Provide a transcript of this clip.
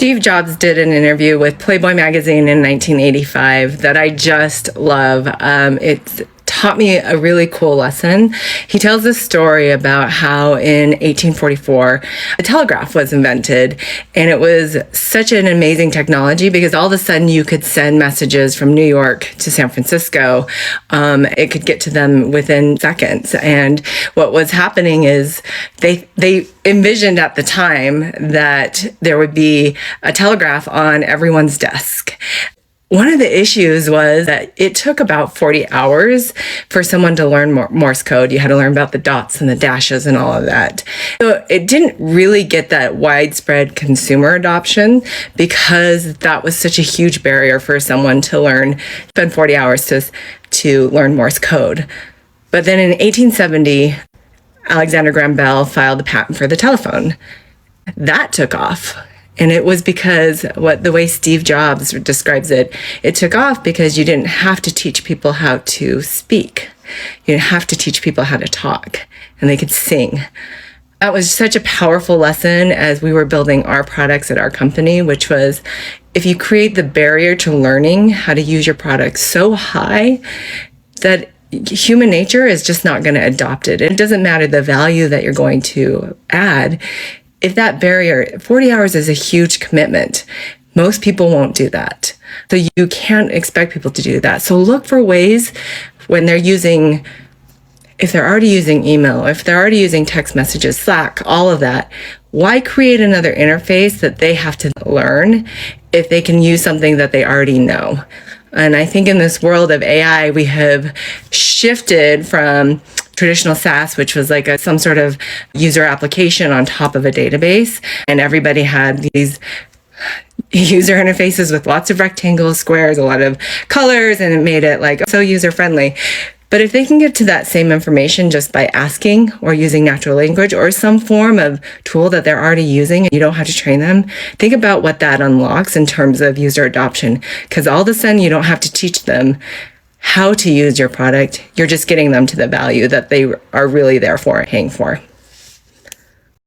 Steve Jobs did an interview with Playboy magazine in 1985 that I just love. It's taught me a really cool lesson. He tells this story about how in 1844 a telegraph was invented, and it was such an amazing technology because all of a sudden you could send messages from New York to San Francisco. It could get to them within seconds. And what was happening is they envisioned at the time that there would be a telegraph on everyone's desk. One of the issues was that it took about 40 hours for someone to learn Morse code. You had to learn about the dots and the dashes and all of that. So it didn't really get that widespread consumer adoption because that was such a huge barrier for someone to spend 40 hours to learn Morse code. But then in 1870, Alexander Graham Bell filed the patent for the telephone. That took off. And it was because the way Steve Jobs describes it took off because you didn't have to teach people how to speak. You didn't have to teach people how to talk, and they could sing. That was such a powerful lesson as we were building our products at our company, which was if you create the barrier to learning how to use your product so high that human nature is just not going to adopt it. It doesn't matter the value that you're going to add. If that barrier, 40 hours is a huge commitment. Most people won't do that. So you can't expect people to do that. So look for ways when if they're already using email, if they're already using text messages, Slack, all of that, why create another interface that they have to learn if they can use something that they already know? And I think in this world of AI, we have shifted from traditional SaaS, which was like some sort of user application on top of a database. And everybody had these user interfaces with lots of rectangles, squares, a lot of colors, and it made it like so user-friendly. But if they can get to that same information just by asking or using natural language or some form of tool that they're already using and you don't have to train them, think about what that unlocks in terms of user adoption. Because all of a sudden you don't have to teach them how to use your product. You're just getting them to the value that they are really there for, paying for.